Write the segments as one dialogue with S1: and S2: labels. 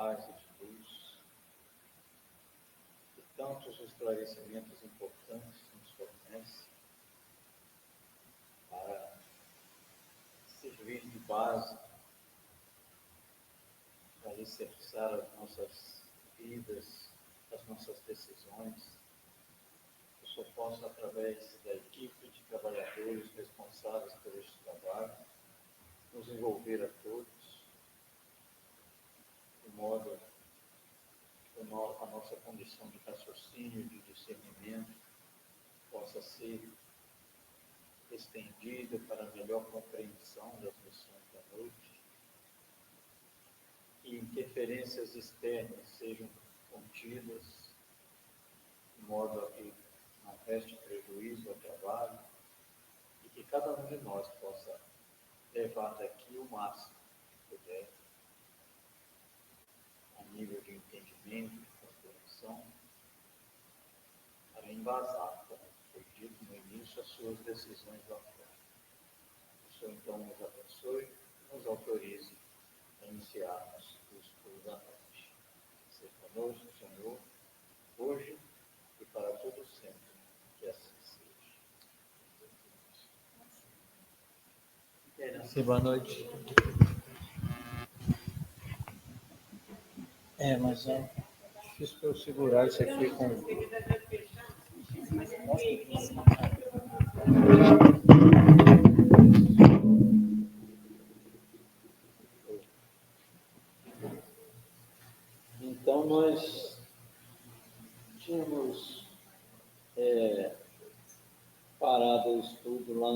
S1: paz e luz, e tantos esclarecimentos importantes que nos fornece para servir de base, para alicerçar as nossas vidas, as nossas decisões. Eu só posso, através da equipe de trabalhadores responsáveis por este trabalho, nos envolver a todos, de modo que a nossa condição de raciocínio, de discernimento, possa ser estendida para a melhor compreensão das lições da noite, e interferências externas sejam contidas, de modo a que não reste prejuízo ao trabalho, e que cada um de nós possa levar daqui o máximo que puder, a nível de entendimento, de compreensão, para embasar, como foi dito no início, as suas decisões lá fora. O Senhor então nos abençoe e nos autorize a iniciarmos o estudo da noite. Seja conosco, Senhor, hoje e para todo sempre, que assim seja.
S2: Sim, boa noite. Mas é difícil para eu segurar isso aqui com... Então, nós tínhamos parado o estudo lá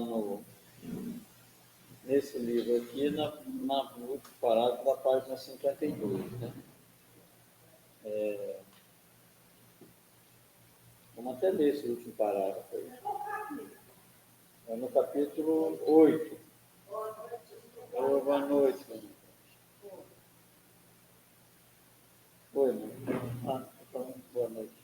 S2: nesse livro aqui, no último parágrafo da página 52, né? Vamos até ler esse último parágrafo aí. É no capítulo 8. Boa noite. Oi, boa noite.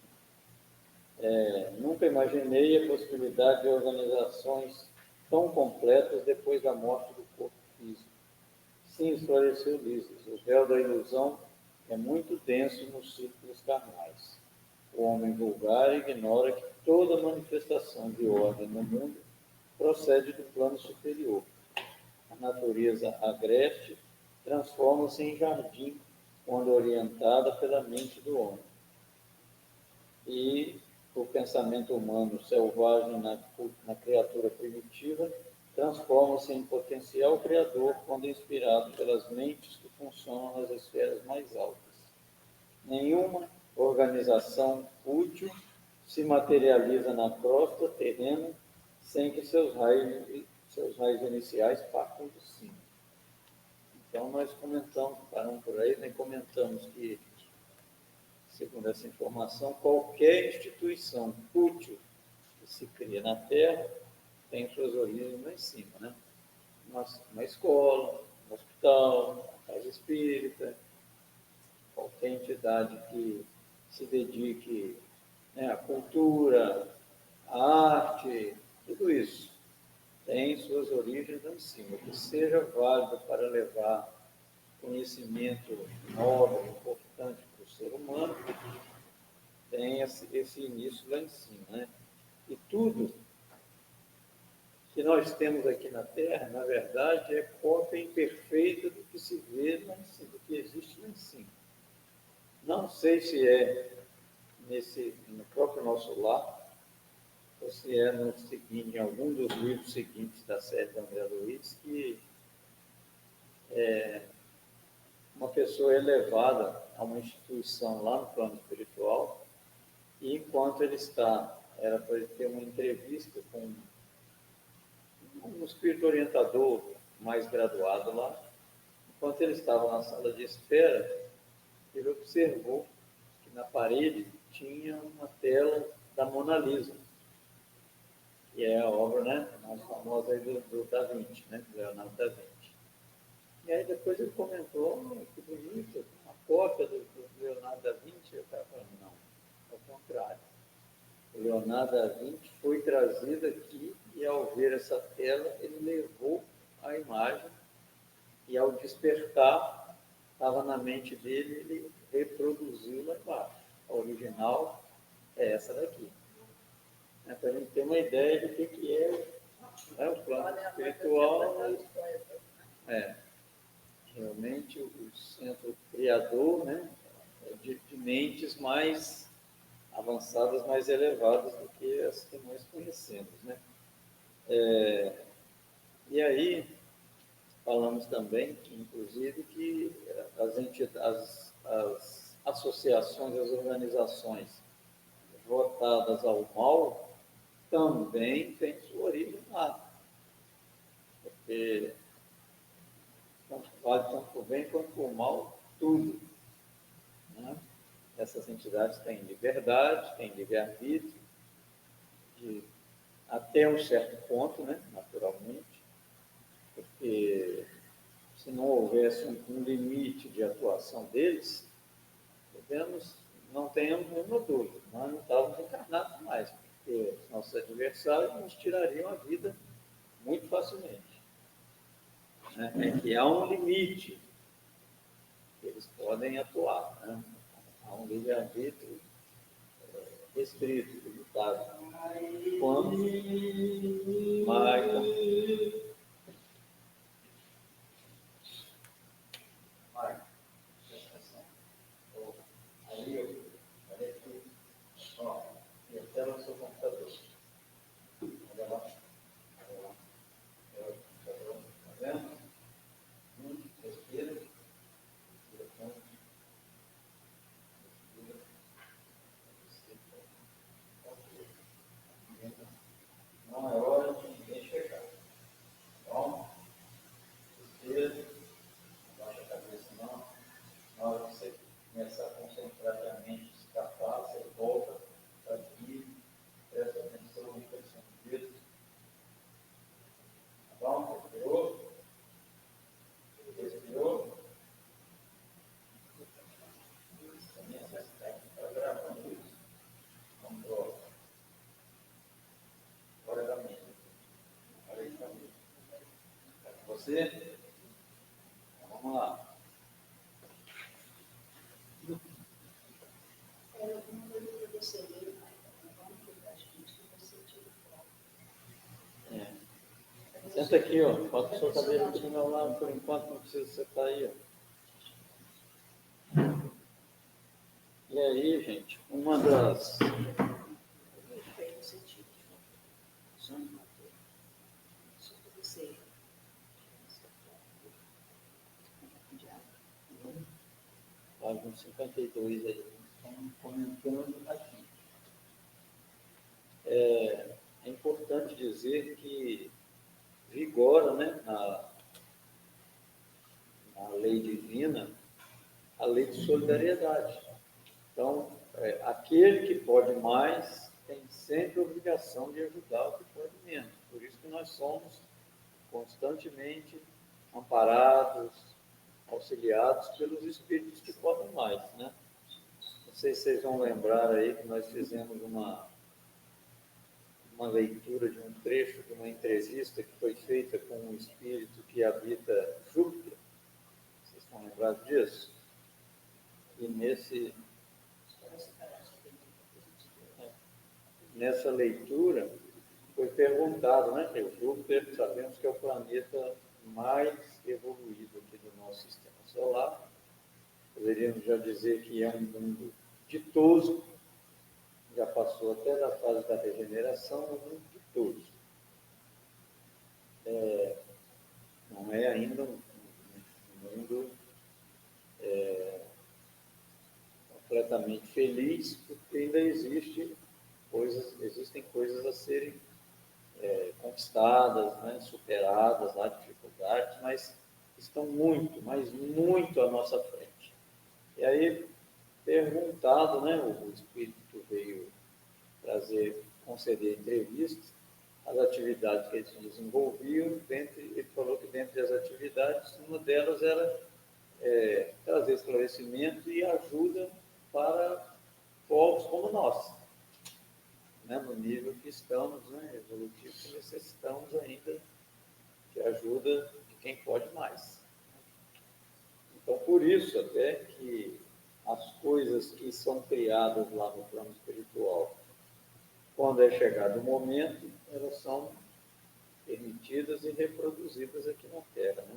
S2: Nunca imaginei a possibilidade de organizações tão completas depois da morte do corpo físico. Sim, esclareceu Lísias, o véu da ilusão é muito denso nos círculos carnais. O homem vulgar ignora que toda manifestação de ordem no mundo procede do plano superior. A natureza agreste transforma-se em jardim quando orientada pela mente do homem. E o pensamento humano selvagem na criatura primitiva transforma-se em potencial criador quando inspirado pelas mentes que funcionam nas esferas mais altas. Nenhuma organização útil se materializa na crosta terrena sem que seus raios iniciais partam de cima. Então, nós paramos por aí, né, comentamos que, segundo essa informação, qualquer instituição útil que se cria na Terra tem suas origens lá em cima, né? Uma escola, um hospital, uma casa espírita, qualquer entidade que se dedique, né, à cultura, à arte, tudo isso tem suas origens lá em cima. Que seja válido para levar conhecimento nobre, importante para o ser humano, tem esse início lá em cima, né? E tudo que nós temos aqui na Terra, na verdade, é cópia imperfeita do que se vê lá em cima, do que existe lá em cima. Não sei se é no próprio nosso lar, ou se é em algum dos livros seguintes da série da André Luiz, que uma pessoa é levada a uma instituição lá no plano espiritual, e enquanto era para ele ter uma entrevista com um espírito orientador mais graduado lá, enquanto ele estava na sala de espera, ele observou que na parede tinha uma tela da Mona Lisa, que é a obra, né, mais famosa aí do Da Vinci, né, do Leonardo da Vinci. E aí depois ele comentou, que bonito, uma cópia do Leonardo da Vinci. Eu estava falando, não, ao contrário. O Leonardo da Vinci foi trazido aqui e, ao ver essa tela, ele levou a imagem e, ao despertar, estava na mente mente dele, ele reproduziu lá embaixo. A original é essa daqui. Para a gente ter uma ideia do que é o plano espiritual. Realmente o centro criador, né, é de mentes mais avançadas, mais elevadas do que as que nós conhecemos, né? E aí falamos também, inclusive, que as associações, as organizações votadas ao mal também têm sua origem lá, porque tanto vale tanto por bem quanto por mal, tudo, né? Essas entidades têm liberdade, têm livre-arbítrio, até um certo ponto, né, naturalmente, porque se não houvesse um limite de atuação deles, não tenhamos nenhuma dúvida, nós não estávamos encarnados mais, porque os nossos adversários nos tirariam a vida muito facilmente. Né? É que há um limite que eles podem atuar, né? Há um livre-arbítrio restrito, limitado. Quando Michael, aí olha aqui, ó, e a tela do seu computador. Olha lá. Tá vendo? Respira. Não é hora de ninguém chegar. Então, respira, não baixa a cabeça não. Na hora que você começar a concentrar que a mente escapar, você volta para aqui, presta atenção no pensamento. Tá bom? Respirou? Respirou? Também essa técnica está gravando isso. Vamos para hora da mente. Olha aí para mim. Está com você? Então, vamos lá. Senta aqui, ó. Bota o seu cabelo aqui do meu lado, por enquanto não precisa sentar aí, ó. E aí, gente, uma das... Página 52 aí, estamos comentando aqui. É importante dizer que vigora, né, na lei divina, a lei de solidariedade. Então, aquele que pode mais tem sempre a obrigação de ajudar o que pode menos. Por isso que nós somos constantemente amparados, auxiliados pelos espíritos que podem mais, né? Não sei se vocês vão lembrar aí que nós fizemos uma leitura de um trecho de uma entrevista que foi feita com um espírito que habita Júpiter. Vocês estão lembrados disso? E nessa leitura foi perguntado, né, que o Júpiter, sabemos que é o planeta mais evoluído aqui do nosso sistema solar. Poderíamos já dizer que é um mundo ditoso, já passou até da fase da regeneração, um mundo ditoso. Não é ainda um mundo completamente feliz, porque ainda existem coisas a serem conquistadas, né, superadas, há dificuldades, mas estão muito, mas muito à nossa frente. E aí, perguntado, né, o espírito veio conceder entrevistas, as atividades que eles desenvolviam, ele falou que dentre as atividades, uma delas era trazer esclarecimento e ajuda para povos como nós, né, no nível que estamos, né, evolutivo, que necessitamos ainda de ajuda de quem pode mais. Então, por isso até que as coisas que são criadas lá no plano espiritual, quando é chegado o momento, elas são permitidas e reproduzidas aqui na Terra, né?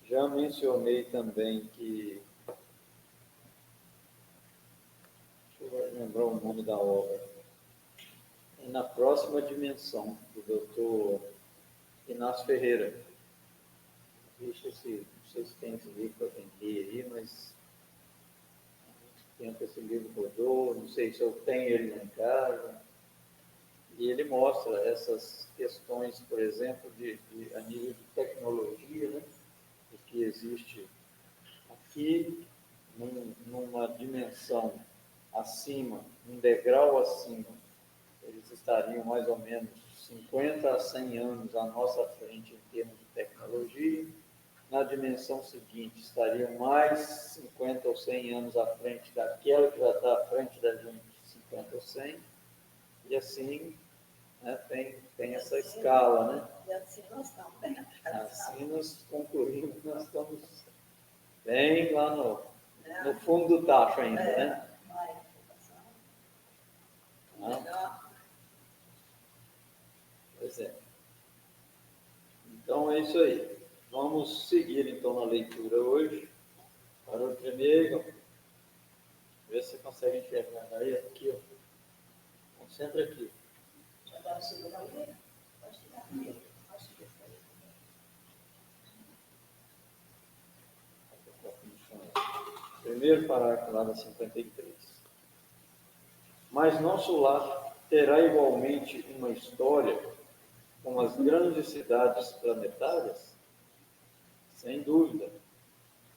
S2: Já mencionei também que, deixa eu lembrar o nome da obra, é Na Próxima Dimensão, do Dr. Inácio Ferreira. Deixa esse, não sei se tem esse livro para vender aí, mas tempo esse livro rodou, não sei se eu tenho ele lá em casa. E ele mostra essas questões, por exemplo, a nível de tecnologia, né? O que existe aqui numa dimensão acima, um degrau acima, eles estariam mais ou menos 50 a 100 anos à nossa frente em termos de tecnologia. Na dimensão seguinte, estariam mais 50 ou 100 anos à frente daquela que já está à frente da gente, 50 ou 100, e assim, né, tem essa escala, né?
S3: E assim nós estamos bem atrasados.
S2: Assim nós concluímos que nós estamos bem lá no fundo do tacho ainda, né?
S3: Vai,
S2: Ah,
S3: melhor.
S2: pois é. Então é isso aí. Vamos seguir então na leitura hoje. Para o primeiro, ver se você consegue enxergar aí, aqui, ó. Concentra aqui.
S3: Agora segura o livro. Pode tirar o livro. Pode tirar o livro.
S2: Primeiro parágrafo lá da 53. Mas nosso lar terá igualmente uma história como as grandes cidades planetárias? Sem dúvida.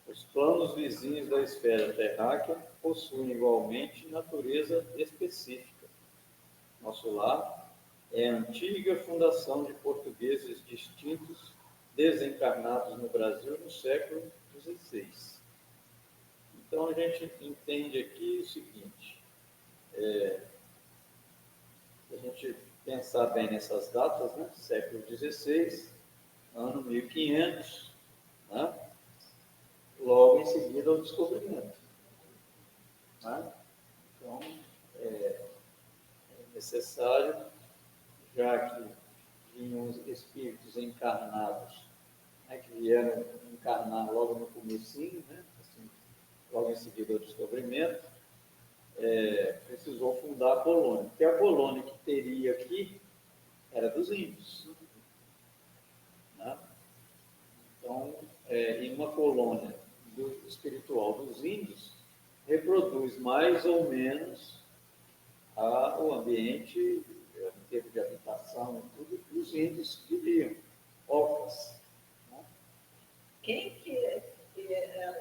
S2: Os planos vizinhos da esfera terráquea possuem igualmente natureza específica. Nosso lar é a antiga fundação de portugueses distintos desencarnados no Brasil no século XVI. Então, a gente entende aqui o seguinte, se a gente pensar bem nessas datas, né? Século XVI, ano 1500, né? Logo em seguida o descobrimento. Né? Então, é necessário, já que vinham os espíritos encarnados, né, que vieram encarnar logo no comecinho, né, assim, logo em seguida ao descobrimento, precisou fundar a colônia. Porque a colônia que teria aqui era dos índios. Né? Então, em uma colônia espiritual dos índios, reproduz mais ou menos o ambiente, em termos de habitação, tudo que os índios viviam, ocas. Né?
S3: Quem que era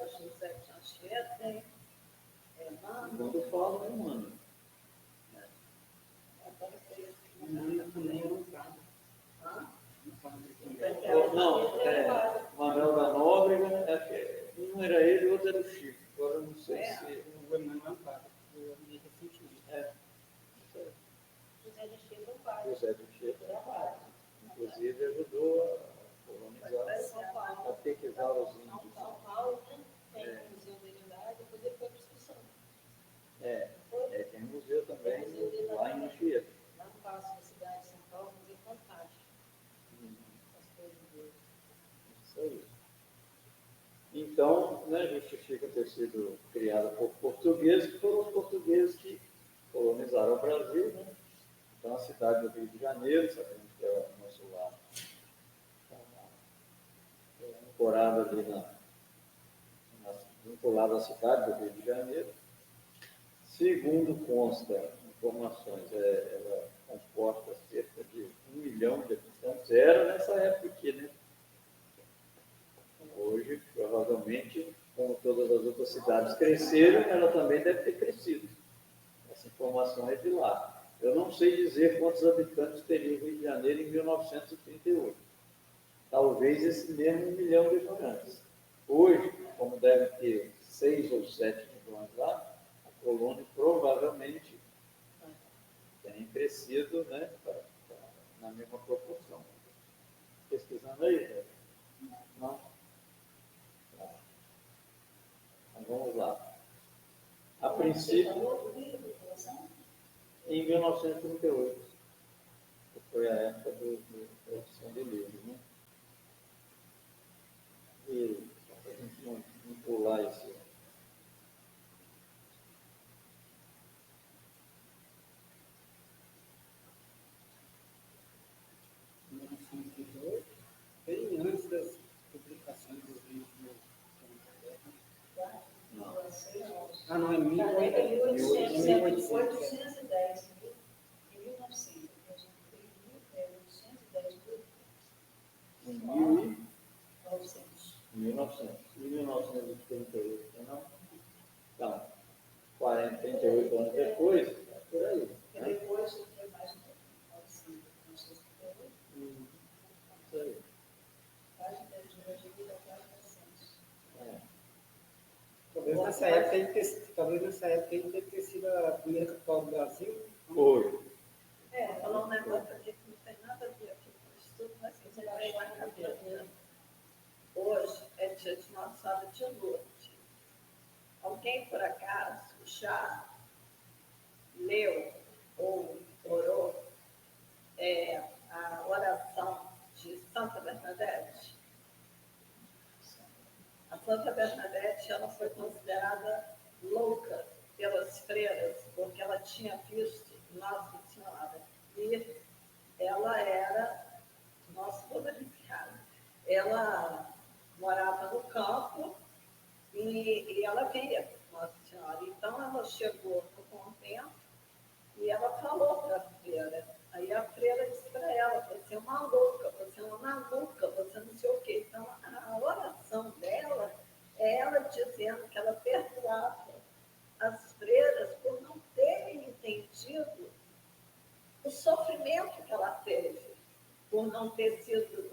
S3: o José de Anchieta, hein? Mano,
S2: Quando falo, é humano.
S3: agora foi
S4: Também era um prato.
S3: Hã?
S2: Não, Manuel da Nóbrega, um era ele e o outro era o Chico. Agora eu não sei se.
S4: O Emmanuel Amparo, eu li recentemente.
S3: José de Chico vai.
S2: José do Chico, inclusive, ajudou a colonizar,
S3: São Paulo.
S2: a catequizar os índios.
S3: São Paulo, né? Tem o Museu da Unidade, depois ele foi para discussão.
S2: Tem um museu também lá em Anchieta.
S3: Lá no Palácio da Cidade de São Paulo, um museu fantástico. As coisas dele.
S2: Isso aí. Então, né, justifica ter sido criada por portugueses, que foram os portugueses que colonizaram o Brasil, né? Então, a cidade do Rio de Janeiro, sabemos que é o nosso lar, ancorada ali vinculada à cidade do Rio de Janeiro. Segundo consta informações, ela comporta cerca de 1 milhão de habitantes. Era nessa época aqui, né? Hoje, provavelmente, como todas as outras cidades cresceram, ela também deve ter crescido. Essa informação é de lá. Eu não sei dizer quantos habitantes teria o Rio de Janeiro em 1938. Talvez esse mesmo 1 milhão de habitantes. Hoje, como deve ter 6 ou 7 milhões lá, a colônia provavelmente tem crescido, né, na mesma proporção. Pesquisando aí, não? vamos lá. A
S3: Você
S2: princípio,
S3: falou do livro, população?
S2: em 1938, que foi a época da edição do livro, né? E para a gente não pular esse.
S4: Bem antes das publicações dos livros do
S2: Não.
S4: Ah, não, é
S3: Cara, é
S4: 1800.
S3: 1810, em 1900. É 810
S2: Em 1900.
S3: 900.
S2: 1938, não? Então, 40, 38 anos depois, é por aí.
S3: E
S2: Né?
S3: depois foi mais um pouco. 938,
S2: Isso aí.
S3: quase 10 anos de vida, quase 900.
S2: É.
S4: Talvez nessa época ele deve ter sido a primeira capital do Brasil.
S2: Foi.
S3: Falar um negócio aqui que não tem nada a ver aqui com isso tudo, mas você vai lá na cabeça. Hoje é dia de Nossa Senhora de Lourdes. Alguém, por acaso, já leu ou orou a oração de Santa Bernadette? A Santa Bernadette, ela foi considerada louca pelas freiras, porque ela tinha visto Nossa Senhora. E ela era, nossa, toda arrepiada. Ela morava no campo e ela via Nossa Senhora. Então, ela chegou no convento e ela falou para a freira. Aí a freira disse para ela: você é uma louca, você é uma maluca, você não sei o quê. Então, a oração dela é ela dizendo que ela perdoava as freiras por não terem entendido o sofrimento que ela teve, por não ter sido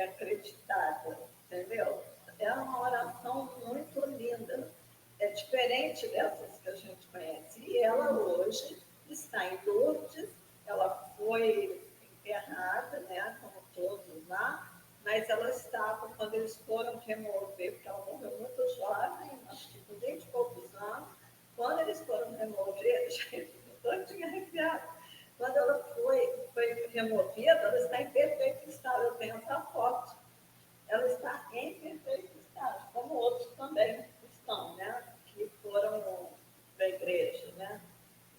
S3: acreditada, entendeu? É uma oração muito linda. É diferente dessas que a gente conhece. E ela hoje está em Lourdes, ela foi enterrada, né, como todos lá, mas ela estava, quando eles foram remover, porque ela morreu muito jovem, acho que com 20 e poucos anos, quando eles foram remover, gente, eu tinha arrepiado. Quando ela foi removida, ela está em perfeito estado. Eu tenho essa foto. Ela está em perfeito estado, como outros também estão, né? Que foram da igreja, né?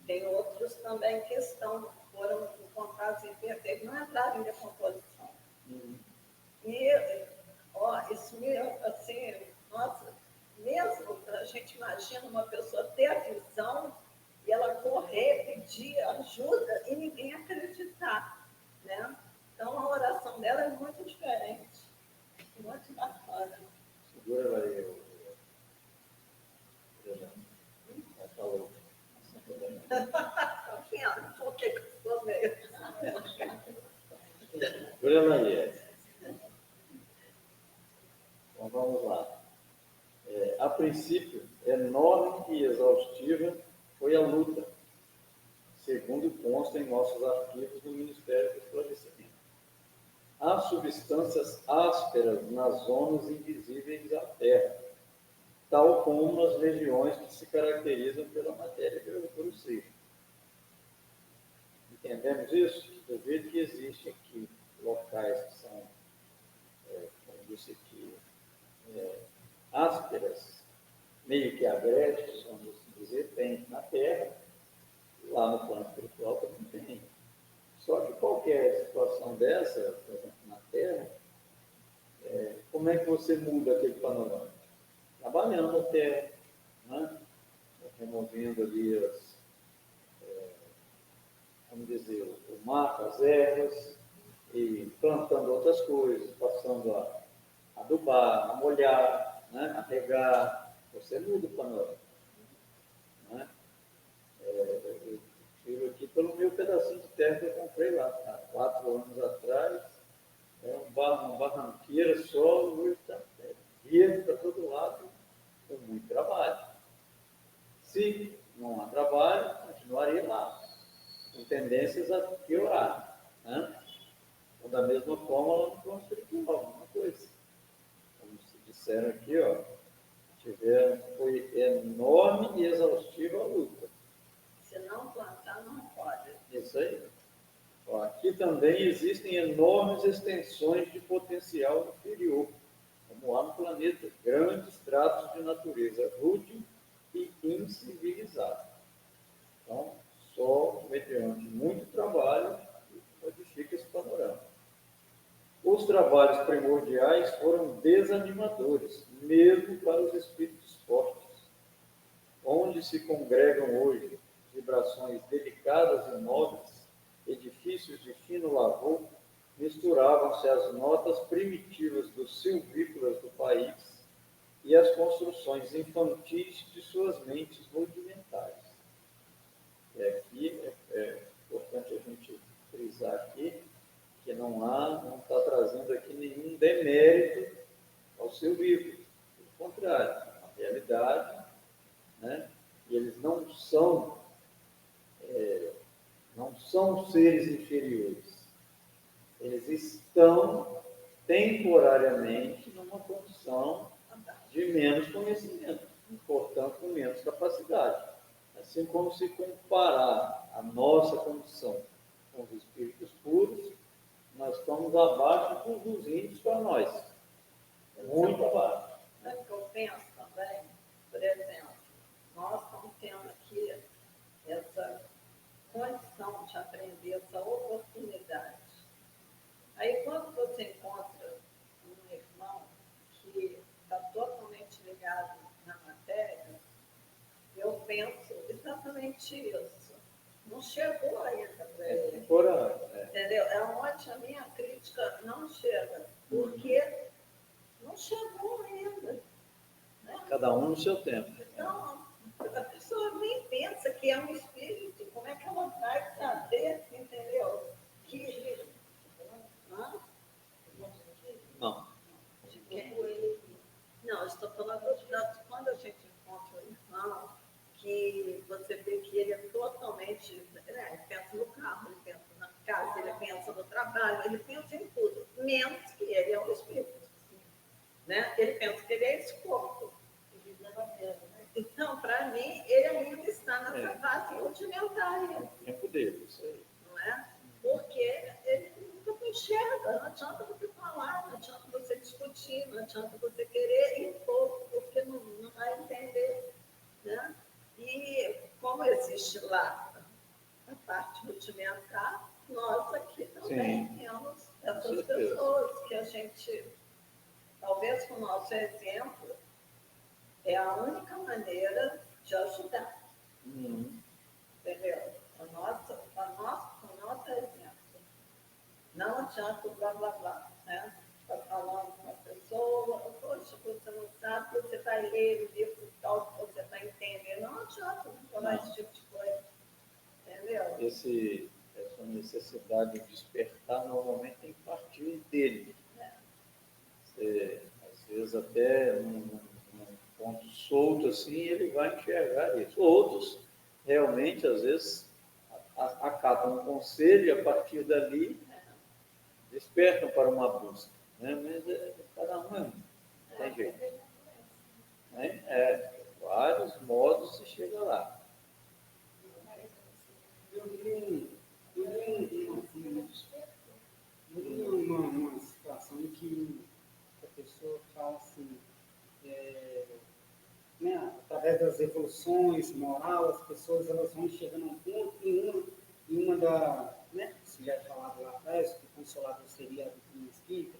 S3: Tem outros também que foram encontrados em perfeito, não entraram em decomposição. E, isso me, assim, nossa, mesmo a gente imagina uma pessoa ter a visão e ela correr, pedir ajuda e ninguém acreditar, né? Então, a oração dela é muito diferente, muito bacana.
S2: Segura ela aí, ela falou.
S3: Tá vendo? Por que eu sou meio?
S2: Segura ela aí. Então, vamos lá. A princípio, enorme e exaustiva foi a luta, segundo consta em nossos arquivos do Ministério do Esclarecimento. Há substâncias ásperas nas zonas invisíveis da Terra, tal como nas regiões que se caracterizam pela matéria grosseira. Entendemos isso? Eu vejo que existe aqui locais que são, como disse aqui, ásperas, meio que agrestes, vamos assim dizer, tem na Terra, lá no plano espiritual também tem. Só que qualquer situação dessa, por exemplo, na Terra, como é que você muda aquele panorama? Trabalhando a Terra, né? Removendo ali vamos dizer, o mato, as ervas, e plantando outras coisas, passando a adubar, a molhar, né? A regar, você muda o panorama. Né? Eu tiro aqui pelo meu pedacinho de terra que eu comprei lá, há 4 anos atrás, uma barranqueira só, hoje está verde para todo lado, com muito trabalho. Se não há trabalho, continuaria lá, com tendências a piorar. Né? Então, da mesma forma, ela não plano espiritual, alguma coisa. Como se disseram aqui, Foi enorme e exaustiva a luta.
S3: Se não plantar, não pode.
S2: Isso aí. Ó, aqui também existem enormes extensões de potencial inferior, como há no planeta, grandes tratos de natureza rude e incivilizada. Então, só mediante muito trabalho modifica esse panorama. Os trabalhos primordiais foram desanimadores, mesmo para os espíritos fortes. Onde se congregam hoje vibrações delicadas e nobres, edifícios de fino lavor, misturavam-se as notas primitivas dos silvícolas do país e as construções infantis de suas mentes rudimentares. E aqui é importante a gente frisar aqui que não está trazendo aqui nenhum demérito ao silvícola. Pelo contrário, na realidade, né, eles não são seres inferiores. Eles estão temporariamente numa condição de menos conhecimento, portanto, com menos capacidade. Assim como se comparar a nossa condição com os espíritos puros, nós estamos abaixo dos índios para nós. Muito abaixo.
S3: Sabe o que eu penso também? Por exemplo, nós estamos tendo aqui essa condição de aprender, essa oportunidade. Aí, quando você encontra um irmão que está totalmente ligado na matéria, eu penso exatamente isso. Não chegou ainda para ele. Entendeu? É onde a minha crítica não chega, porque não chegou ainda. Né?
S2: Cada um no seu tempo.
S3: Então, a pessoa nem pensa que é um espírito, como é que ela vai saber, entendeu? Que.
S2: Não.
S3: De quem? Não, eu estou falando de quando a gente encontra um irmão, que você vê que ele é totalmente. Né, ele pensa no carro, ele pensa na casa, ele pensa no trabalho, ele pensa em tudo, menos que ele é um espírito. Né? Ele pensa que ele é esse corpo. Então, para mim, ele ainda está nessa fase rudimentaria.
S2: É o tempo dele, isso aí.
S3: Não é? Porque ele nunca enxerga, não adianta você falar, não adianta você discutir, não adianta você querer impor, porque não vai entender. Né? E como existe lá a parte rudimentar, nós aqui também temos essas pessoas que a gente, talvez com o nosso exemplo, é a única maneira de ajudar. Entendeu? O nosso exemplo. Não adianta o blá blá blá. Né? Está falando com uma pessoa, poxa, você não sabe, você vai ler o livro tal que você está entendendo. Não adianta falar esse tipo de coisa. Entendeu?
S2: Essa necessidade de despertar normalmente tem que partir dele. Você, às vezes até num ponto solto assim, ele vai enxergar isso. Outros, realmente, às vezes, acatam um conselho e a partir dali despertam para uma busca. Né? Mas cada um não tem jeito. Né? Vários modos se chega lá.
S4: Eu vi uma situação em que a pessoa fala assim, né, através das evoluções moral, as pessoas elas vão chegando a um ponto em uma da, né, se já falado lá atrás, que o consolador seria do espírita,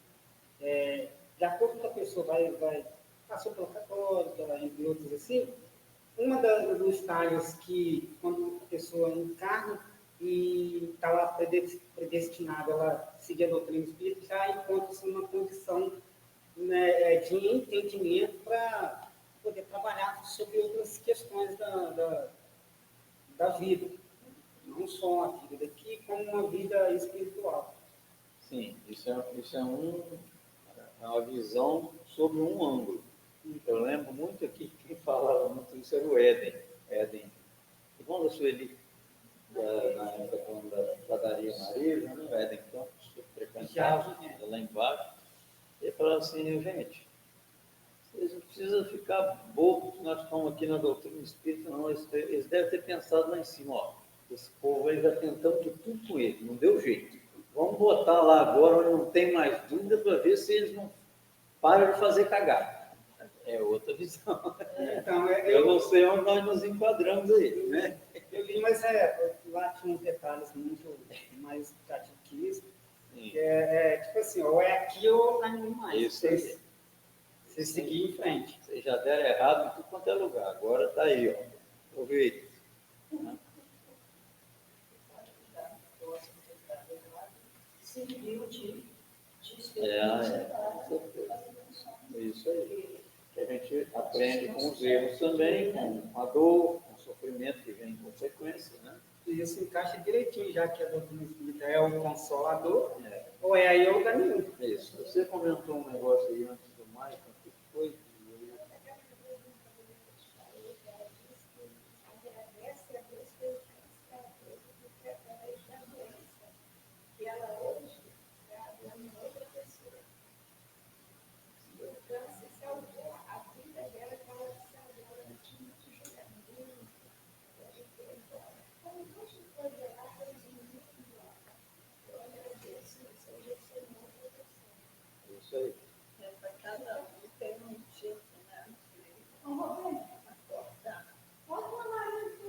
S4: de acordo com que a pessoa vai passou pela católica, entre outros assim, dos estágios que, quando a pessoa encarna e está lá predestinada ela seguir a doutrina espírita, já encontra-se numa condição, né, de entendimento para poder trabalhar sobre outras questões da vida. Não só a vida daqui, como uma vida espiritual.
S2: Sim, isso é uma visão sobre um ângulo. Eu lembro muito aqui, quem falava muito isso era o Éden. Irmão da Sueli, na época da padaria Maria, né? O Éden Campos, que frequentava lá embaixo. Ele falava assim, gente, vocês não precisam ficar acabou, nós estamos aqui na doutrina espírita, não, eles devem ter pensado lá em cima, ó, esse povo aí já tentamos de tudo com ele, não deu jeito. Vamos botar lá agora onde não tem mais dúvida para ver se eles não param de fazer cagada. É outra visão.
S4: Então,
S2: Eu não sei onde nós nos enquadramos aí, né?
S4: eu li, mas lá tinha uns detalhes muito mais explicativos que isso.
S2: Sim.
S4: Tipo assim, ou é aqui ou lá nenhum mais.
S2: Isso aí.
S4: Você seguir em frente.
S2: Vocês já deram errado em tudo quanto é lugar. Agora está aí, ó. Ouvi.
S3: Serviu de
S2: Com certeza. Isso aí. Que a gente aprende com os erros também, com a dor, com o sofrimento que vem em consequência, né?
S4: E isso encaixa direitinho, já que a doutrina espírita é o consolador, ou é aí ou lugar nenhum.
S2: Isso. Você comentou um negócio aí antes do mais, o que foi?
S3: que ela hoje está dando outra pessoa. Então, se salvou a vida dela, que ela se salvou, ela tinha muito julgamento, como não se foi gerada de muito embora. Eu agradeço, seja ser uma outra pessoa.
S2: Isso aí.
S3: Para cada um tem um tipo, né? Vamos acordar. Pode falar isso,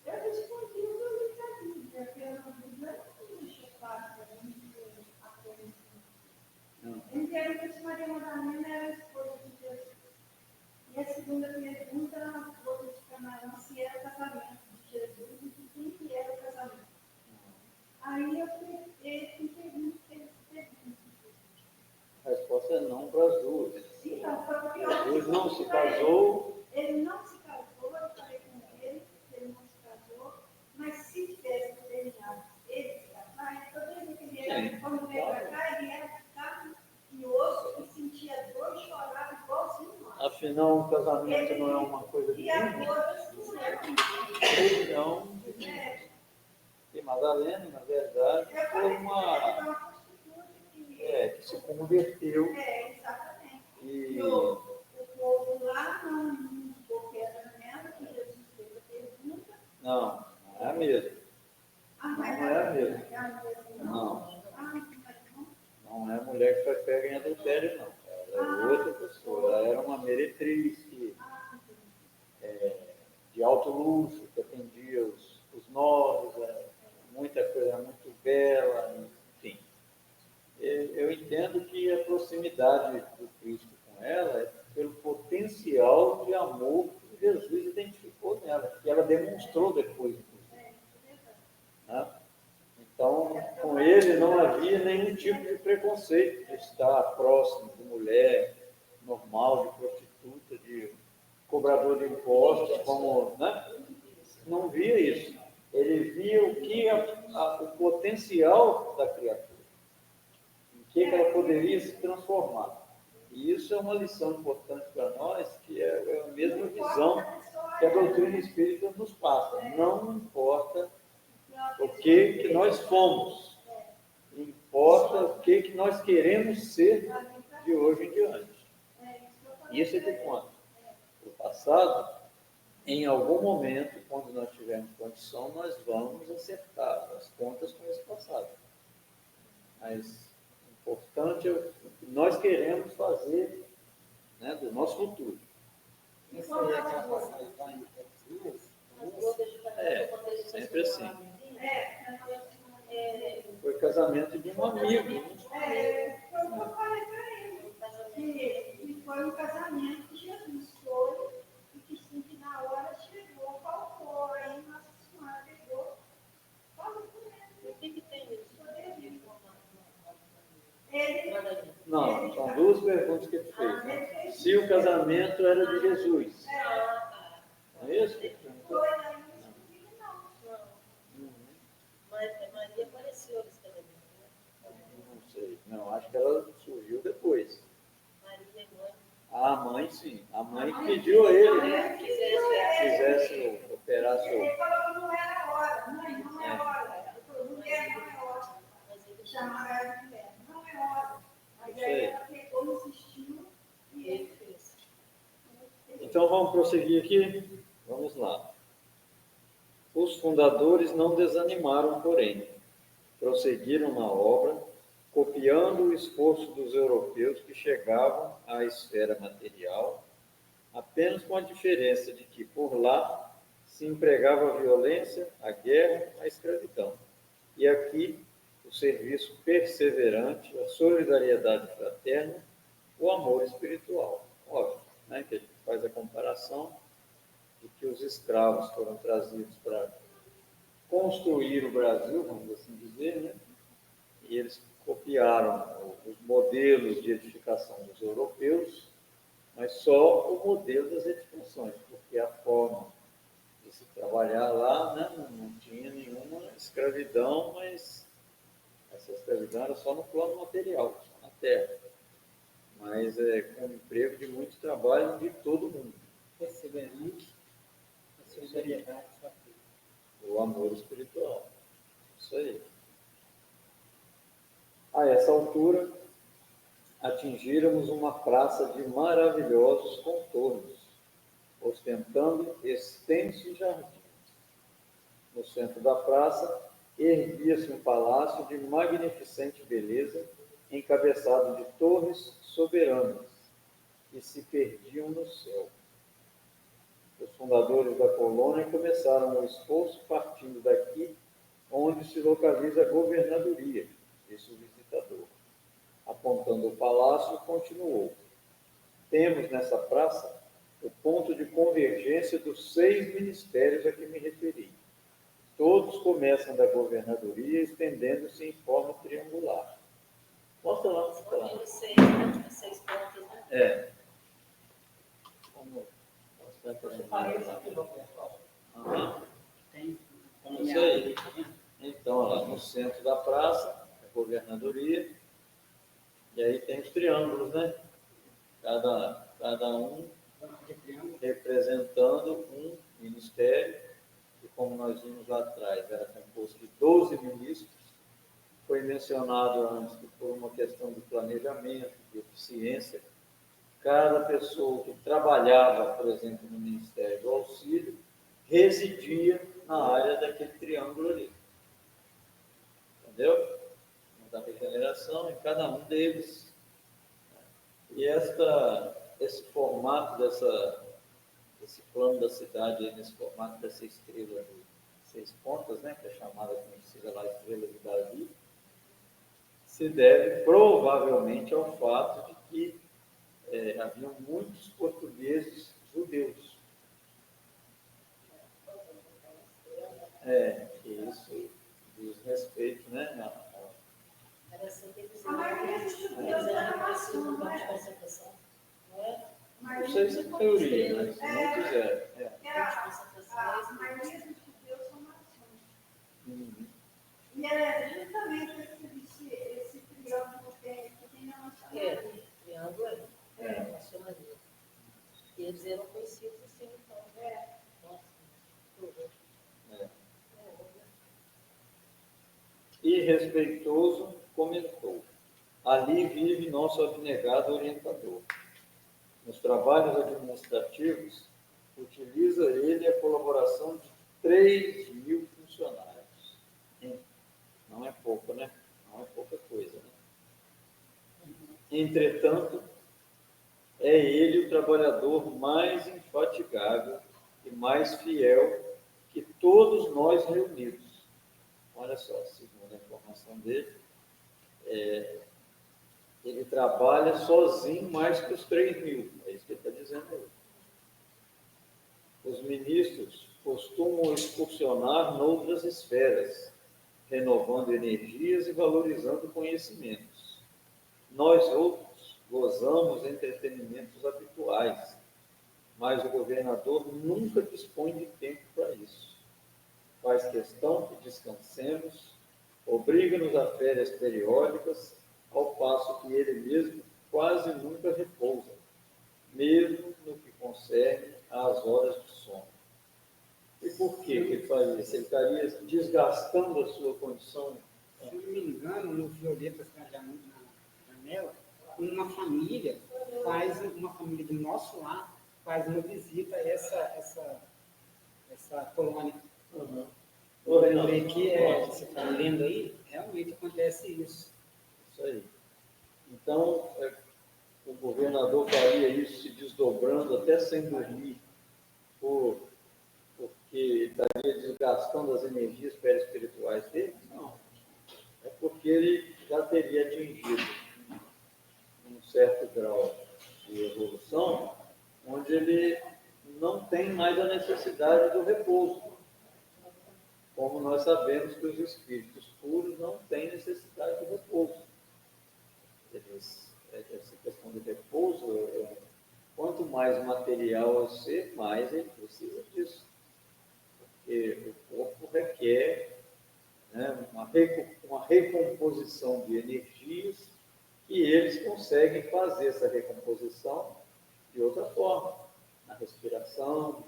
S3: eu respondi o que eu sabia, porque eu não deixei claro para mim a coisa. Entendo que a Maria Madalena era a esposa de Jesus. E a segunda pergunta, vou questionar se era o casamento de Jesus e de quem que era o casamento. Aí eu entendi que ele pergunta.
S2: A resposta é não para as duas.
S3: Então, foi o pior.
S2: Jesus não se casou.
S3: Ele não se casou, eu falei com ele, ele não se casou, mas se tivesse terminado ele se casar, toda vez que ele era, quando veio para cá, ele era de carne e osso e sentia dor e chorava igualzinho nós.
S2: Afinal, um casamento não é uma coisa de
S3: E agora não é
S2: religião. E Madalena, na verdade, foi uma que se converteu.
S3: Exatamente.
S2: E
S3: O povo lá não boqueira nela, que Jesus fez a pergunta.
S2: não é a mesma. Não é a mesma. Não. Não é a mulher que foi pega em adultério, não. Ela é outra pessoa. Ela era uma meretriz de alto luxo, que atendia os nobres, muita coisa muito bela, enfim. Eu entendo que a proximidade do Cristo com ela é pelo potencial de amor que Jesus identificou nela, que ela demonstrou depois, inclusive. Né? Então, com ele não havia nenhum tipo de preconceito de estar próximo de mulher normal, de prostituta, de cobrador de impostos, como, né? Não via isso. Ele via o que o potencial da criatura, em que ela poderia se transformar. E isso é uma lição importante para nós, que é a mesma visão que a doutrina espírita nos passa. Não importa o que nós fomos, importa o que nós queremos ser de hoje em diante. Isso é que conta. O passado, em algum momento, quando nós tivermos condição, nós vamos acertar as contas com esse passado. Mas o importante é o que nós queremos fazer, né, do nosso futuro.
S4: Isso aí é aquela passagem lá em
S2: Sempre assim. Foi casamento de um amigo.
S3: Foi o que eu falei para ele, que foi um casamento que Jesus foi e que na hora chegou, faltou, aí Nossa Senhora pegou, falou com ele. O que tem isso?
S2: Não, são duas perguntas que ele fez. Né? Se o casamento era de Jesus. Não é isso?
S3: Foi, aí
S5: Mas Maria apareceu nesse casamento, né?
S2: Não sei. Não, acho que ela surgiu depois.
S5: Maria é mãe.
S2: A mãe, sim. A mãe pediu a ele, né?
S3: que
S2: Quisesse operar seu.
S3: Ele falou que não era hora, mãe, não é hora. Ele falou, mulher, não é hora.
S5: Mas ele
S3: Chamaram ela de mulher, não é hora. Mas aí ela pegou, insistiu e ele
S2: Então, vamos prosseguir aqui? Vamos lá. Os fundadores não desanimaram, porém, prosseguiram na obra, copiando o esforço dos europeus que chegavam à esfera material, apenas com a diferença de que, por lá, se empregava a violência, a guerra, a escravidão. E aqui, o serviço perseverante, a solidariedade fraterna, o amor espiritual. Óbvio, né, que a gente faz a comparação de que os escravos foram trazidos para construir o Brasil, vamos assim dizer, né? E eles copiaram os modelos de edificação dos europeus, mas só o modelo das edificações, porque a forma de se trabalhar lá, né, não tinha nenhuma escravidão, mas essa escravidão era só no plano material, só na terra. Mas com um emprego de muito trabalho de todo mundo.
S4: Perseverante, a solidariedade fraterna.
S2: O amor espiritual. Isso aí. A essa altura, atingíramos uma praça de maravilhosos contornos, ostentando extensos jardins. No centro da praça, erguia-se um palácio de magnificente beleza, encabeçado de torres soberanas, que se perdiam no céu. Os fundadores da colônia começaram o esforço partindo daqui, onde se localiza a governadoria, disse o visitador. Apontando o palácio, continuou. Temos nessa praça o ponto de convergência dos 6 ministérios a que me referi. Todos começam da governadoria, estendendo-se em forma triangular. Mostra lá.
S5: Número 6, né? 6 pontos, né?
S2: É. Vamos mostrar para Aham.
S4: Tem
S2: Isso aí. Então, olha lá, no centro da praça, a governadoria, e aí tem os triângulos, né? Cada um
S4: de triângulo.
S2: representando um ministério, e como nós vimos lá atrás, era composto de 12 ministros. Foi mencionado antes que, por uma questão de planejamento, de eficiência, cada pessoa que trabalhava, por exemplo, no Ministério do Auxílio, residia na área daquele triângulo ali. Entendeu? Da regeneração em cada um deles. E esse formato desse plano da cidade, nesse formato dessa estrela de 6 pontas, né, que é chamada, conhecida lá, estrela de Davi, se deve provavelmente ao fato de que haviam muitos portugueses judeus. Isso diz respeito, né,
S5: Era assim que eles eram conhecidos no campo de concentração, não é?
S2: não sei se é teoria, mas muitos eram.
S5: Campo de concentração,
S3: maioria dos judeus são nações.
S2: Uhum.
S3: E era justamente esse triângulo que tem na nossa
S5: triângulo é nacionalismo. E eles eram conhecidos assim, então. Nossa, tudo.
S2: E respeitoso comentou: ali vive nosso abnegado orientador. Nos trabalhos administrativos, utiliza ele a colaboração de 3.000 funcionários. Não é pouco, né? Não é pouca coisa, né? Entretanto, é ele o trabalhador mais infatigável e mais fiel que todos nós reunidos. Olha só, segundo a informação dele, ele trabalha sozinho mais que os 3.000. É isso que ele está dizendo aí. Os ministros costumam excursionar noutras esferas, renovando energias e valorizando conhecimentos. Nós outros gozamos entretenimentos habituais, mas o governador nunca dispõe de tempo para isso. Faz questão que descansemos, obriga-nos a férias periódicas, ao passo que ele mesmo quase nunca repousa, mesmo no que concerne às horas de sono. E por que ele faz isso? Ele estaria desgastando a sua condição?
S4: Se não me engano, no Violetas na janela, uma família do nosso lar faz uma visita a essa colônia.
S2: Uhum.
S4: Eu lembrei que você está lendo aí, realmente acontece isso.
S2: Isso aí. Então, o governador faria isso se desdobrando até sem dormir, porque estaria desgastando as energias perispirituais dele? Não. É porque ele já teria atingido um certo grau de evolução, onde ele não tem mais a necessidade do repouso. Como nós sabemos que os espíritos puros não têm necessidade de repouso. Essa questão de repouso, quanto mais material é o ser, mais ele precisa disso. Porque o corpo requer, né, uma recomposição de energias, e eles conseguem fazer essa recomposição de outra forma, na respiração,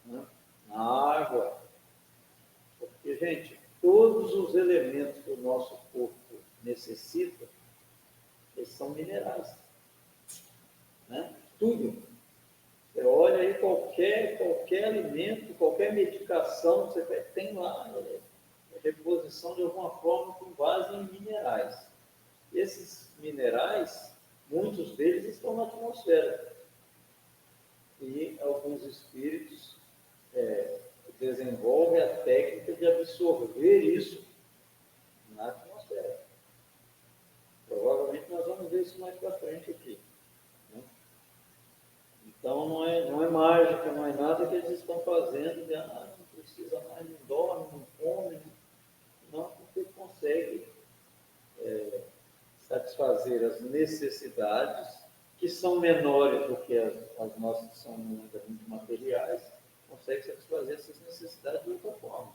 S2: né, na água. Porque, gente, todos os elementos que o nosso corpo necessita, eles são minerais. Né? Tudo. Você olha aí qualquer alimento, qualquer medicação, você tem lá reposição de alguma forma com base em minerais. Esses minerais, muitos deles estão na atmosfera. E alguns espíritos desenvolvem a técnica de absorver isso na atmosfera. Provavelmente nós vamos ver isso mais para frente aqui. Né? Então não é mágica, não é nada que eles estão fazendo de não precisa mais, não dorme, não come, não, porque consegue satisfazer as necessidades que são menores do que as nossas, que são muito materiais, consegue satisfazer essas necessidades de outra forma.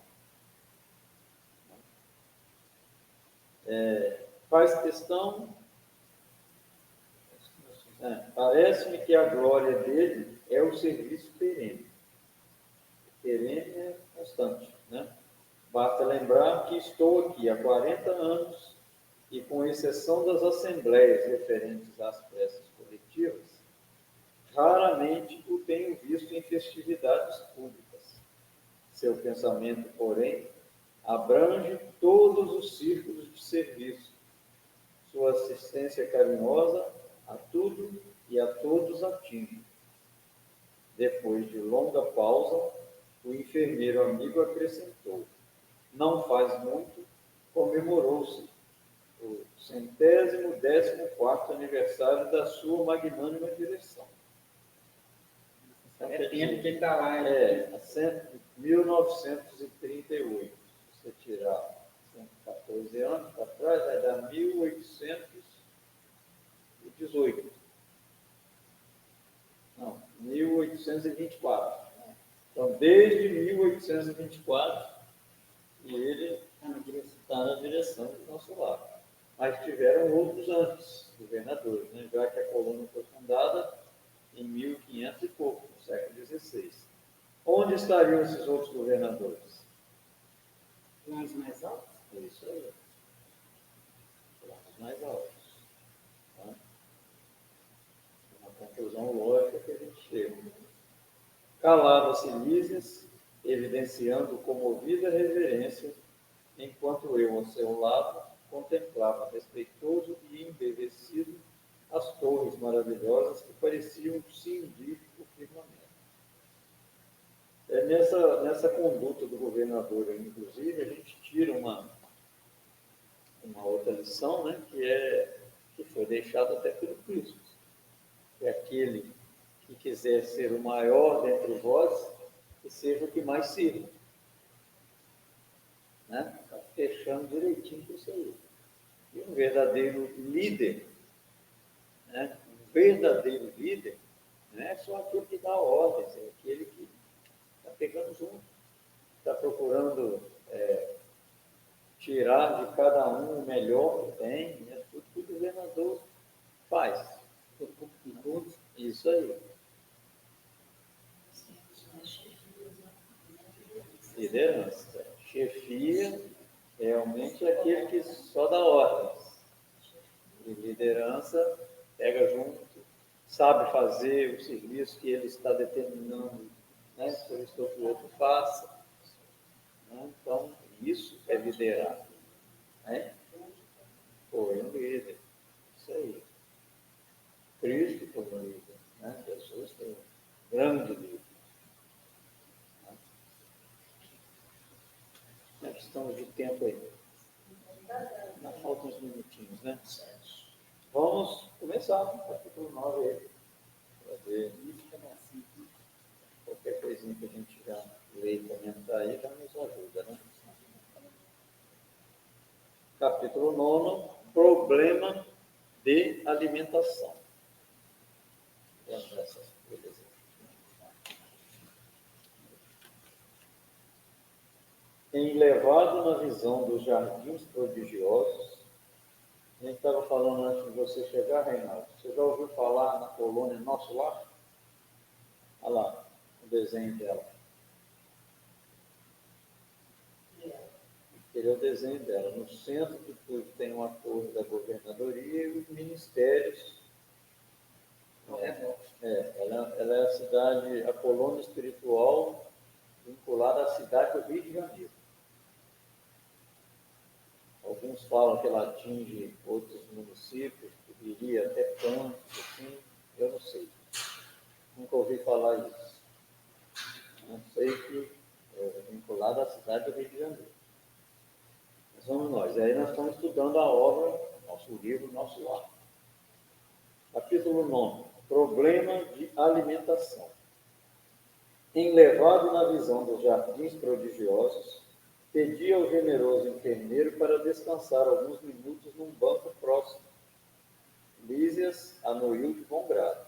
S2: Faz questão, parece-me que a glória dele é o serviço perene. Perene é constante, né? Basta lembrar que estou aqui há 40 anos e, com exceção das assembleias referentes às preces coletivas, raramente o tenho visto em festividades públicas. Seu pensamento, porém, abrange todos os círculos de serviço. Sua assistência carinhosa a tudo e a todos atinge. Depois de longa pausa, o enfermeiro amigo acrescentou: não faz muito, comemorou-se o 114º aniversário da sua magnânima direção.
S4: É tempo que ele está lá.
S2: 1938. Se você tirar 114 anos para trás, vai dar 1818. Não, 1824. Então, desde 1824, ele está na direção do nosso lar. Mas tiveram outros antes, governadores, né? Já que a colônia foi fundada em 1500 e pouco, no século XVI. Onde estariam esses outros governadores?
S4: Planos mais altos?
S2: Isso aí. Planos mais altos. Tá? Uma conclusão lógica que a gente chega. Calava-se Lísias, evidenciando comovida reverência, enquanto eu, ao seu lado, contemplava respeitoso e embevecido as torres maravilhosas que pareciam cindir o firmamento. Nessa conduta do governador, inclusive, a gente tira uma outra lição, né, que foi deixada até pelo Cristo. Que aquele que quiser ser o maior dentre vós, que seja o que mais sirva. Né? Está fechando direitinho com isso aí. E um verdadeiro líder, né? Um verdadeiro líder, não é só aquele que dá ordens, é aquele que está pegando junto, está procurando tirar de cada um o melhor que tem, né? Tudo que o governador faz. Isso aí. Liderança. Chefia realmente é aquele que só dá ordens. E liderança pega junto, sabe fazer o serviço que ele está determinando, né? Solicitou que o outro faça. Né? Então, isso é liderar. Né? Foi um líder. Isso aí. Cristo foi um líder. Né? Jesus foi um grande líder. Como é que estamos de tempo aí? Ainda faltam uns minutinhos, né? Vamos começar com o capítulo 9 aí. Para ver qualquer coisinha que a gente já lê e comentar aí já nos ajuda, né? Capítulo 9, problema de alimentação. Vamos essas coisas. Enlevado na visão dos jardins prodigiosos, a gente estava falando antes de você chegar, Reinaldo, você já ouviu falar na colônia Nosso Lar? Olha lá, o desenho dela. Ele é o desenho dela. No centro de tudo tem uma torre da governadoria e os ministérios. Ela é a cidade, a colônia espiritual vinculada à cidade do Rio de Janeiro. Alguns falam que ela atinge outros municípios, que iria até Campos, assim, eu não sei. Nunca ouvi falar isso. Não sei que é vinculada à cidade do Rio de Janeiro. Mas vamos nós. Aí nós estamos estudando a obra, nosso livro, Nosso Lar. Capítulo 9. Problema de alimentação. Enlevado na visão dos jardins prodigiosos, pedi ao generoso enfermeiro para descansar alguns minutos num banco próximo. Lísias anuiu de bom grado.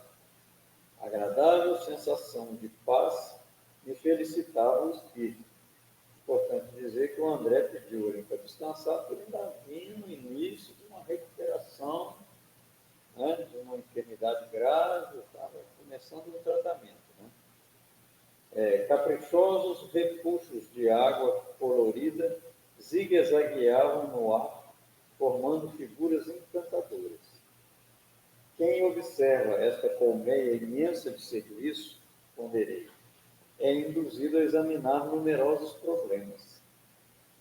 S2: Agradável sensação de paz me felicitava o espírito. Importante dizer que o André pediu ele para descansar, porque ele ainda vinha no início de uma recuperação, né, de uma enfermidade grave, estava começando o tratamento. Né? Caprichosos repuxos de água colorida zigue-zagueavam no ar, formando figuras encantadoras. Quem observa esta colmeia imensa de serviço, ponderei, é induzido a examinar numerosos problemas.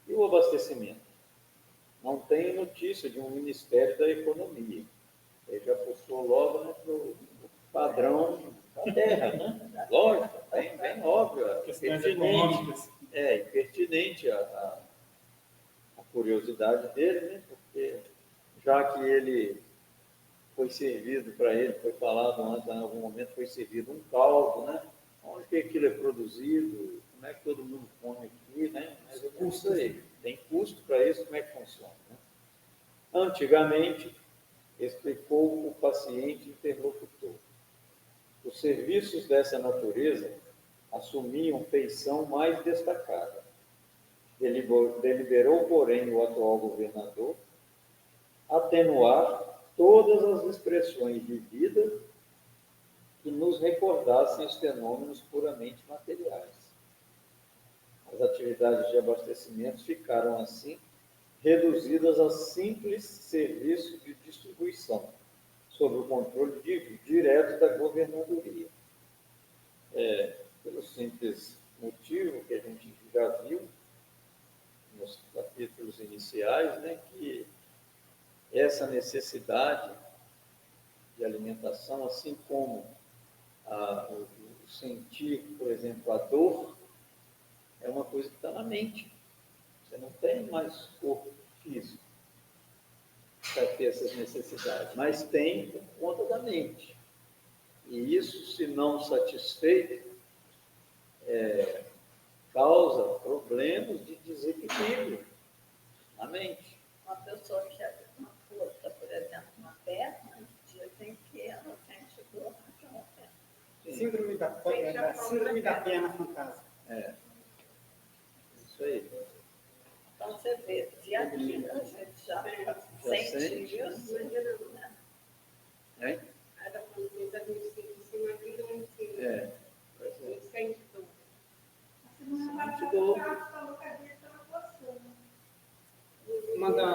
S2: E o abastecimento? Não tenho notícia de um Ministério da Economia. Ele já puxou logo, né, para o padrão da terra, né? Lógico, bem óbvio, pertinente a curiosidade dele, né? Porque já que ele foi servido para ele, foi falado antes, em algum momento foi servido um caldo, né? Onde que aquilo é produzido, como é que todo mundo come aqui, né? Mas eu não sei, tem custo para isso, como é que funciona, né? Antigamente, explicou o paciente interlocutor. Os serviços dessa natureza assumiam feição mais destacada. Deliberou, porém, o atual governador atenuar todas as expressões de vida que nos recordassem os fenômenos puramente materiais. As atividades de abastecimento ficaram, assim, reduzidas a simples serviço de distribuição, sob o controle direto da governadoria. Pelo simples motivo que a gente já viu nos capítulos iniciais, né, que essa necessidade de alimentação, assim como o sentir, por exemplo, a dor, é uma coisa que está na mente. Você não tem mais corpo físico para ter essas necessidades, mas tem por conta da mente. E isso, se não satisfeito, causa problemas de desequilíbrio na mente.
S3: Uma pessoa que é uma força, por exemplo, uma perna, dizem que ela sente dor naquela perna.
S4: Síndrome da perna fantasma.
S2: Isso aí.
S3: Então você vê, dia a dia a gente já sente isso.
S2: Né?
S6: Cada coisa que você ensina aqui não ensina. Não sente dor.
S2: Sente dor.
S4: Manda.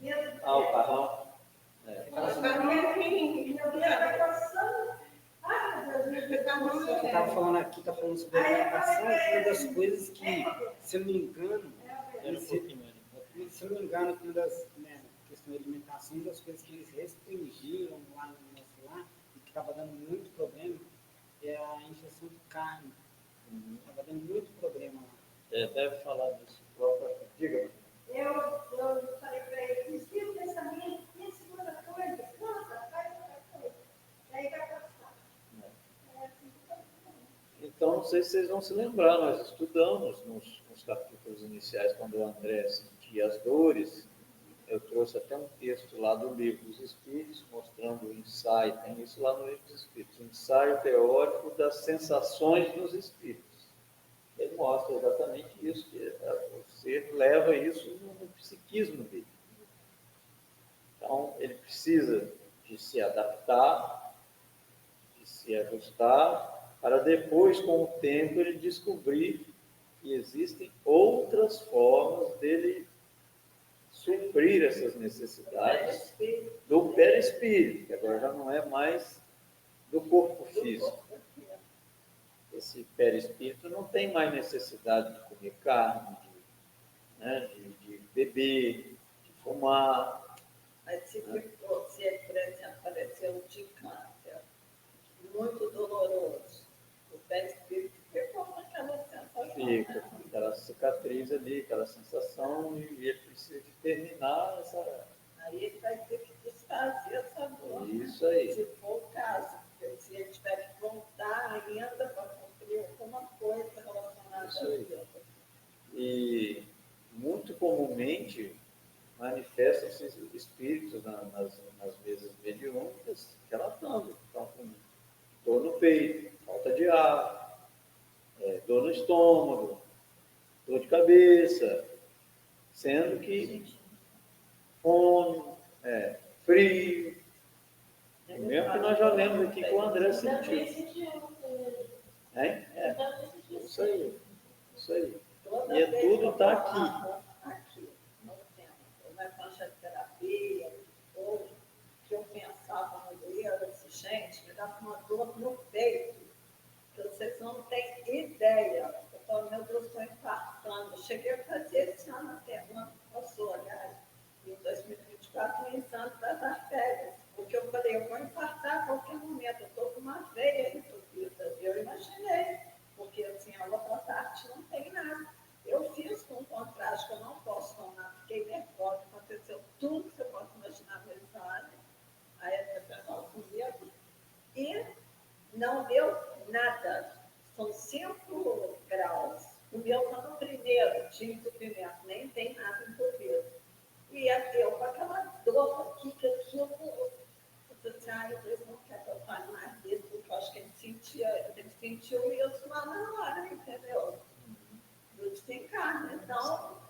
S2: O carrão.
S6: Mas não é assim.
S4: aqui está falando sobre alimentação, uma das coisas que, se eu não me engano, se eu não me engano, uma das, né, questão da alimentação, uma das coisas que eles restringiram lá no nosso lar, e que estava dando muito problema, é a injeção de carne. Estava dando muito problema lá.
S2: Deve falar disso próprio. Diga.
S3: Eu falei para ele, desvia o pensamento, pensa em outra coisa, nossa, faz outra coisa. Daí vai passar. É assim que tá.
S2: Então, não sei se vocês vão se lembrar, nós estudamos nos capítulos iniciais, quando o André sentia as dores, eu trouxe até um texto lá do Livro dos Espíritos, mostrando o ensaio, tem isso lá no Livro dos Espíritos, o ensaio teórico das sensações dos espíritos. Ele mostra exatamente isso, que o ser leva isso no psiquismo dele. Então, ele precisa de se adaptar, de se ajustar, para depois, com o tempo, ele descobrir que existem outras formas dele suprir essas necessidades do perispírito, que agora já não é mais do corpo físico. Esse perispírito não tem mais necessidade de comer carne, de beber, de fumar.
S3: Mas se, por exemplo, apareceu de câncer, muito doloroso, o perispírito ficou com aquela sensação.
S2: Fica com aquela cicatriz ali, aquela sensação, e ele precisa de terminar essa...
S3: Aí ele vai ter que desfazer essa dor.
S2: Isso aí.
S3: Se for o caso, porque se ele tiver que voltar ainda para cumprir alguma coisa relacionada
S2: Isso
S3: a
S2: aí.
S3: Deus.
S2: E muito comumente manifestam-se espíritos nas mesas mediúnicas relatando, estão com dor no peito, falta de ar, dor no estômago, dor de cabeça, sendo que fome, frio, o mesmo que nós já lemos aqui que o André sentiu. Isso aí, isso aí.
S3: Toda
S2: E
S3: vez
S2: tudo
S3: que eu
S2: está
S3: falava aqui, no tempo, ou na cancha de terapia, ou que eu pensava no Deus, eu disse, gente, me dá uma dor no peito, que vocês não têm ideia. Eu falo, meu Deus, estou infartando. Eu cheguei a fazer esse ano até, uma passou, aliás, em 2024, um exame das artérias, porque eu falei, eu vou infartar a qualquer momento, eu estou com uma veia entupida. Eu imaginei, porque assim, a outra parte não tem nada. Eu fiz com um contraste que eu não posso tomar, fiquei nervosa, aconteceu tudo que você pode imaginar no exame, aí a pessoa comigo, e não deu nada. São 5 graus. O meu está no primeiro, tinha entupimento, nem tem nada entupido. E eu com aquela dor aqui, que aquilo, eu disse, Deus não quer que eu fale mais disso, porque eu acho que ele sentiu isso lá na hora, entendeu? Do desencarne. Então,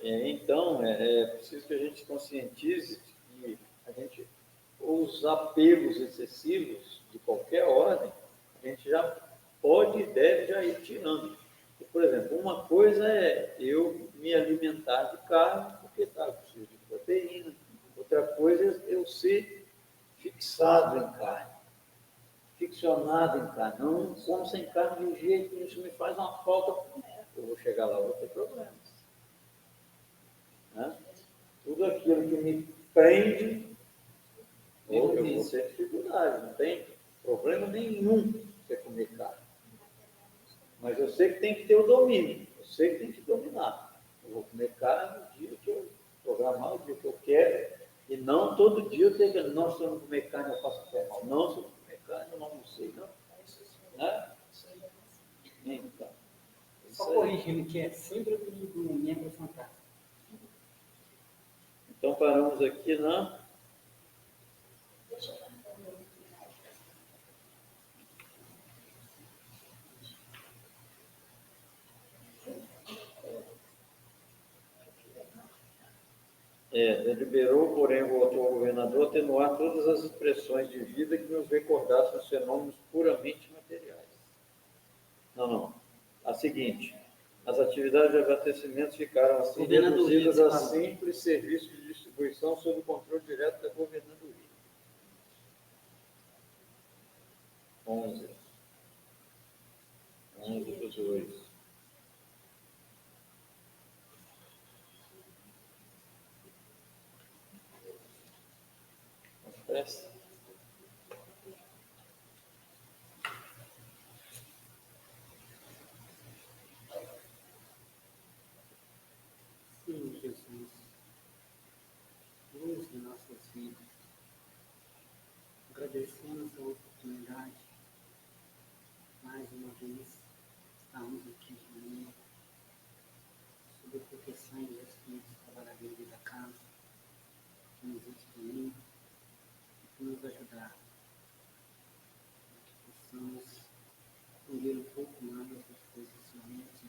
S2: Então, é preciso que a gente conscientize que os apegos excessivos de qualquer ordem, a gente já pode e deve já ir tirando. E, por exemplo, uma coisa é eu me alimentar de carne, porque eu preciso de proteína. Outra coisa é eu ser fixado em carne, ficcionado em carne. Não como sem carne de jeito, isso me faz uma falta. Eu vou chegar lá, vou ter problemas. Né? Tudo aquilo que me prende, eu vou ter dificuldade, não tem problema nenhum você comer carne. Mas eu sei que tem que ter o domínio, eu sei que tem que dominar. Eu vou comer carne no dia que eu programar, o dia que eu quero, e não todo dia eu tenho que, não, se eu não comer carne eu faço até mal. Não, se eu não comer carne eu não almocei, não. Né? Então,
S4: Só corrigindo que é síndrome do membro fantasma.
S2: Então paramos aqui na... Deliberou, porém, o atual governador atenuar todas as expressões de vida que nos recordassem os fenômenos puramente materiais. Não. A seguinte, as atividades de abastecimento ficaram assim reduzidas a simples serviços de distribuição distribuição sob o controle direto da governadoria. 11 do 2. Presta.
S4: Sim, Jesus. Luz em nossas vidas. Agradecemos a oportunidade, mais uma vez, estamos aqui reunidos, sob a proteção dos Espíritos trabalhadores da casa, que nos instruíram e que nos ajudaram, para que possamos entender um pouco mais dos posicionamentos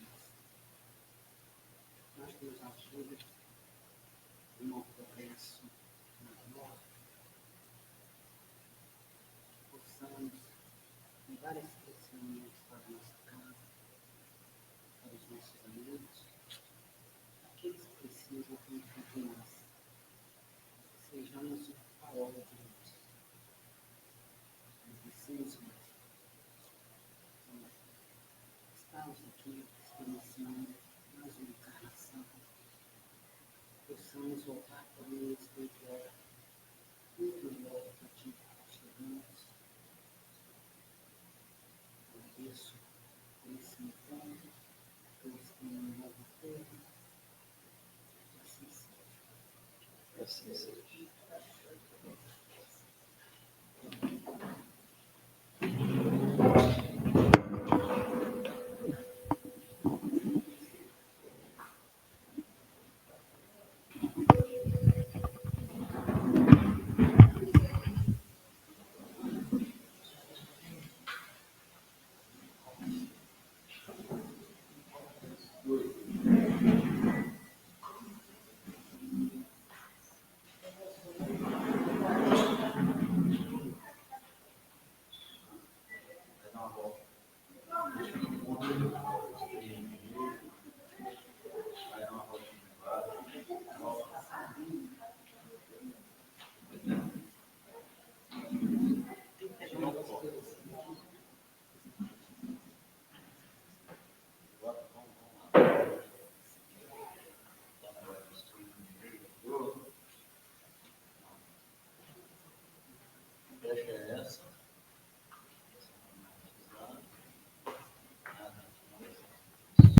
S4: mas que nos ajude no nosso progresso na nova, que possamos levar esse crescimento para a nossa casa, para os nossos amigos, aqueles que precisam confiar em nós, que sejamos um farol de luz. Precisamos estamos aqui experienciando mais uma encarnação, possamos voltar para o meio espiritual muito melhor do que chegamos. Agradeço por esse encontro, por esse novo povo. Assim seja.
S2: Assim seja.